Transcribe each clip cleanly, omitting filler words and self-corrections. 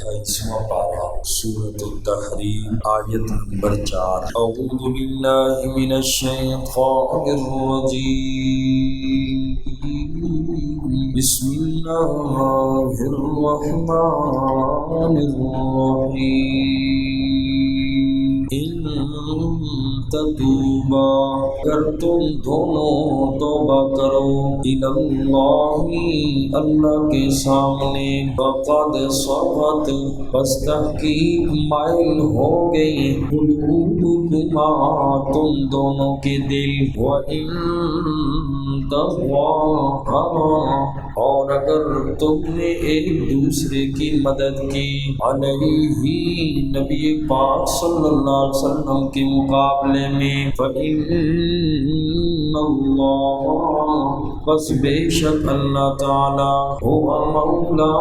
28واں پارہ سورۃ التحریم آیت نمبر 4۔ اعوذ باللہ من الشیطان الرجیم، بسم اللہ الرحمن الرحیم۔ ان تتوبا، اگر تم دونوں توبہ کرو، اللہ کے سامنے، فقد صغت، پس تحقیق مائل ہو گئی، قلوبکما، تم دونوں کے دل، وَإِن تظاہرا، اور اگر تم نے ایک دوسرے کی مدد کی، علیہ، نبی پاک صلی اللہ علیہ وسلم کے مقابلے میں، فَإِنَّ اللَّهَ، بس بے شک اللہ تعالی، هو مولاہ،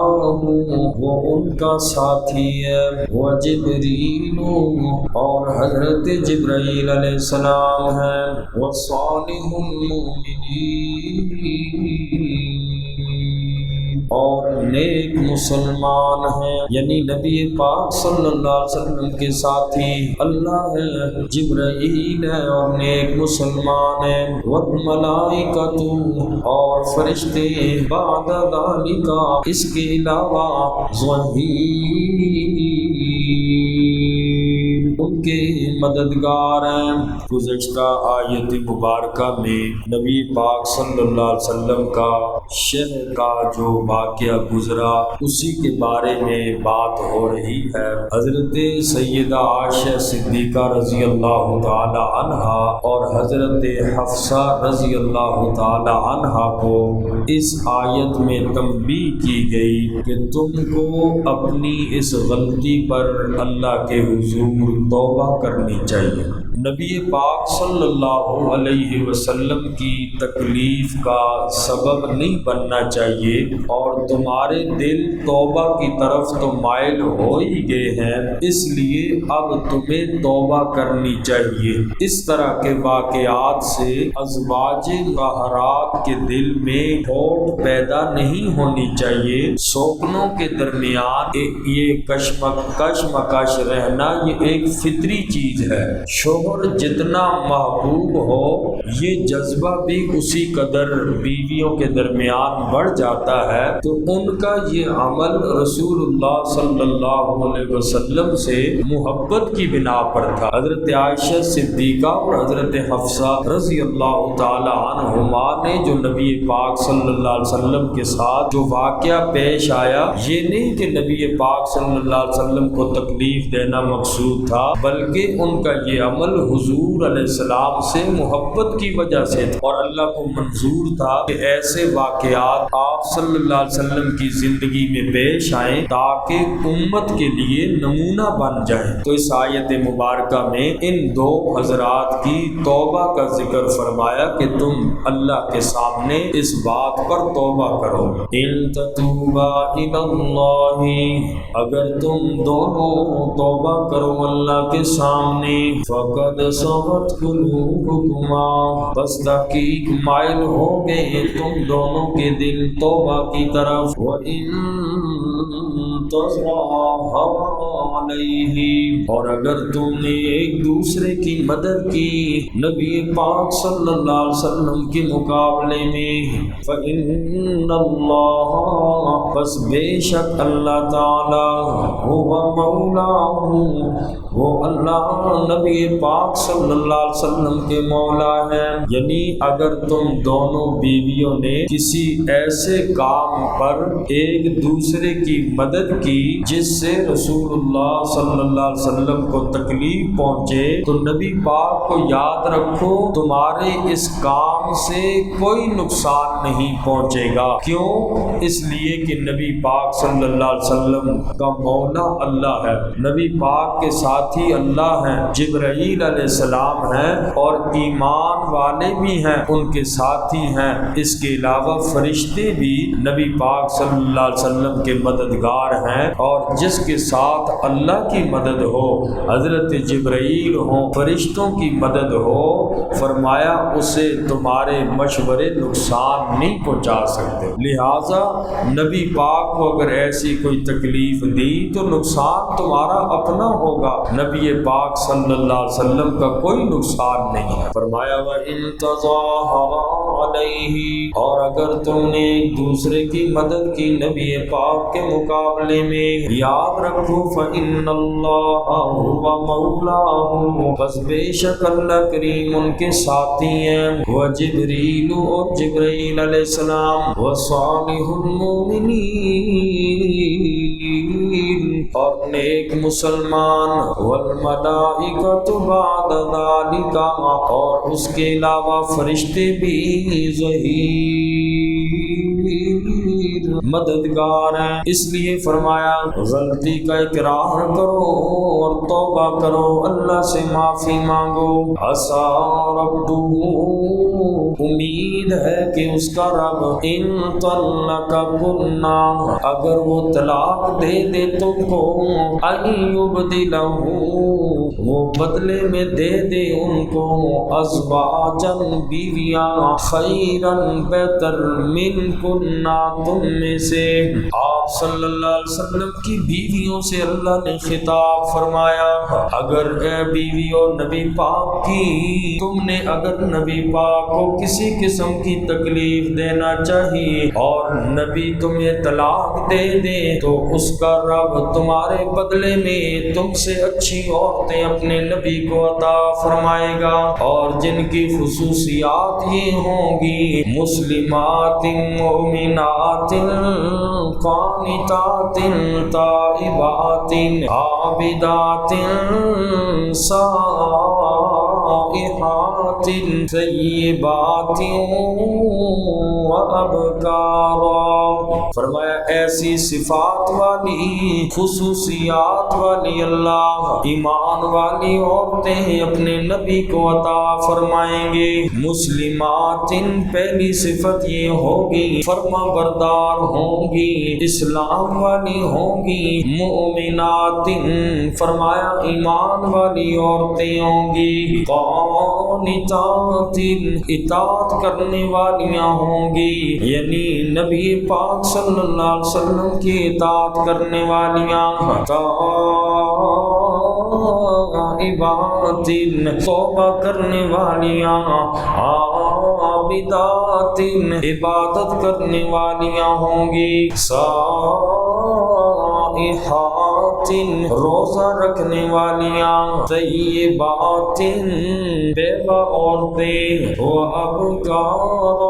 وہ ان کا ساتھی ہے، وجبریل، اور حضرت جبرائیل علیہ السلام ہے، وصالح المؤمنین، اور نیک مسلمان ہیں، یعنی نبی پاک صلی اللہ علیہ وسلم کے ساتھی اللہ ہے، جبرائیل ہے اور نیک مسلمان ہیں، والملائکۃ، اور فرشتے، بعد ذالک، اس کے علاوہ، ظہیر، ان کے مددگار ہیں۔ گزشتہ آیت مبارکہ میں نبی پاک صلی اللہ علیہ وسلم کا شہر کا جو واقعہ گزرا اسی کے بارے میں بات ہو رہی ہے۔ حضرت سیدہ عائشہ صدیقہ رضی اللہ تعالی عنہا اور حضرت حفصہ رضی اللہ تعالی عنہا کو اس آیت میں تنبیہ کی گئی کہ تم کو اپنی اس غلطی پر اللہ کے حضور توبہ کرنی چاہیے، نبی پاک صلی اللہ علیہ وسلم کی تکلیف کا سبب نہیں بننا چاہیے، اور تمہارے دل توبہ کی طرف تو مائل ہو ہی گئے ہیں، اس لیے اب تمہیں توبہ کرنی چاہیے۔ اس طرح کے واقعات سے ازواج مطہرات کے دل میں کھوٹ پیدا نہیں ہونی چاہیے، سوکنوں کے درمیان یہ کشمکش رہنا یہ ایک فطری چیز ہے۔ شوہر جتنا محبوب ہو یہ جذبہ بھی اسی قدر بیویوں کے درمیان بڑھ جاتا ہے، تو ان کا یہ عمل رسول اللہ صلی اللہ علیہ وسلم سے محبت کی بنا پر تھا۔ حضرت عائشہ صدیقہ اور حضرت حفصہ رضی اللہ تعالی عنہما نے جو نبی پاک صلی اللہ علیہ وسلم کے ساتھ جو واقعہ پیش آیا، یہ نہیں کہ نبی پاک صلی اللہ علیہ وسلم کو تکلیف دینا مقصود تھا، بلکہ ان کا یہ عمل حضور علیہ السلام سے محبت کی وجہ سے تھا، اور اللہ کو منظور تھا کہ ایسے واقعات آپ صلی اللہ علیہ وسلم کی زندگی میں پیش آئیں تاکہ امت کے لیے نمونہ بن جائیں۔ تو اس آیت مبارکہ میں ان دو حضرات کی توبہ کا ذکر فرمایا کہ تم اللہ کے سامنے اس بات پر توبہ کرو۔ ان تتوبا الی اللہ، اگر تم دونوں توبہ کرو اللہ کے سامنے، فقد صغت قلوبکما، بس تحقیق مائل ہو گئے تم دونوں کے دل توبہ کی طرف، وَإِن تظاہرا علیہ، اور اگر تم نے ایک دوسرے کی مدد کی نبی پاک صلی اللہ علیہ وسلم کے مقابلے میں، فَإِنَّ اللَّهَ، بس بے شک اللہ تعالی، هو مولاہ، وہ اللہ نبی پاک صلی اللہ علیہ وسلم کے مولا ہے۔ یعنی اگر تم دونوں بیویوں نے کسی ایسے کام پر ایک دوسرے کی مدد کی جس سے رسول اللہ صلی اللہ علیہ وسلم کو تکلیف پہنچے، تو نبی پاک کو یاد رکھو تمہارے اس کام سے کوئی نقصان نہیں پہنچے گا۔ کیوں؟ اس لیے کہ نبی پاک صلی اللہ علیہ وسلم کا مولا اللہ ہے، نبی پاک کے ساتھ ساتھی اللہ ہیں، جبرائیل علیہ السلام ہیں، اور ایمان والے بھی ہیں ان کے ساتھی ہیں۔ اس کے علاوہ فرشتے بھی نبی پاک صلی اللہ علیہ وسلم کے مددگار ہیں، اور جس کے ساتھ اللہ کی مدد ہو، حضرت جبرائیل ہوں، فرشتوں کی مدد ہو، فرمایا اسے تمہارے مشورے نقصان نہیں پہنچا سکتے۔ لہٰذا نبی پاک کو اگر ایسی کوئی تکلیف دی تو نقصان تمہارا اپنا ہوگا، نبی پاک صلی اللہ علیہ وسلم کا کوئی نقصان نہیں ہے۔ فرمایا وَإِن تَظَاهَرَا عَلَيْهِ، اور اگر تم نے ایک دوسرے کی مدد کی نبی پاک کے مقابلے میں، یاد رکھو فَإِنَّ اللَّهَ هُوَ مَوْلَاهُ، بس بے شک اللہ کریم ان کے ساتھی ہیں، وَجِبْرِيلُ، اور جبرائیل علیہ السلام، وَصَالِحُ الْمُؤْمِنِينَ، اور نیک مسلمان، وَالْمَلَائِكَةُ بَعْدَ ذَلِكَ، اور اس کے علاوہ فرشتے بھی ظہیر مددگار ہیں۔ اس لیے فرمایا غلطی کا اقرار کرو اور توبہ کرو، اللہ سے معافی مانگو۔ عسیٰ ربہ، امید ہے کہ اس کا رب، ان طلقکن، اگر وہ طلاق دے دے تم کو، ان یبدلہ، وہ بدلے میں دے دے ان کو، ازواجا، بیویاں، خیرا، بہتر، منکن، تم میں سے۔ آپ صلی اللہ علیہ وسلم کی بیویوں سے اللہ نے خطاب فرمایا، اگر اے بیویوں نبی پاک کی، تم نے اگر نبی پاک کو کسی قسم کی تکلیف دینا چاہیے اور نبی تمہیں طلاق دے دے تو اس کا رب تمہارے بدلے میں تم سے اچھی عورتیں اپنے نبی کو عطا فرمائے گا، اور جن کی خصوصیات یہ ہوں گی، مسلمات، مومنات، قانتات، تائبات، عابدات، سائحات، طیبات وابکارا۔ فرمایا ایسی صفات والی، خصوصیات والی اللہ ایمان والی عورتیں اپنے نبی کو عطا فرمائیں گے۔ مسلمات، پہلی صفت یہ ہوگی فرما بردار ہوں گی، اسلام والی ہوں گی۔ مومنات، فرمایا ایمان والی عورتیں ہوں گی۔ قانتات، اطاعت کرنے والیاں ہوں گی، یعنی نبی پاک صلی اللہ علیہ وسلم کی اطاعت کرنے والیاں۔ تائبات، توبہ کرنے والیاں۔ عابدات، عبادت کرنے والیاں ہوں گی۔ سائحات، روزہ رکھنے والیاں۔ طیبات، بیوہ عورتیں۔ وابکارا،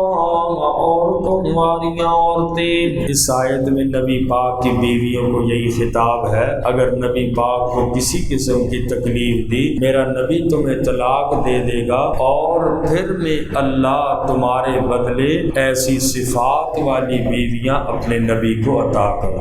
اور کمواریاں عورتیں۔ اس آیت میں نبی پاک کی بیویوں کو یہی خطاب ہے، اگر نبی پاک کو کسی قسم کی تکلیف دی، میرا نبی تمہیں طلاق دے دے گا، اور پھر میں اللہ تمہارے بدلے ایسی صفات والی بیویاں اپنے نبی کو عطا کروں۔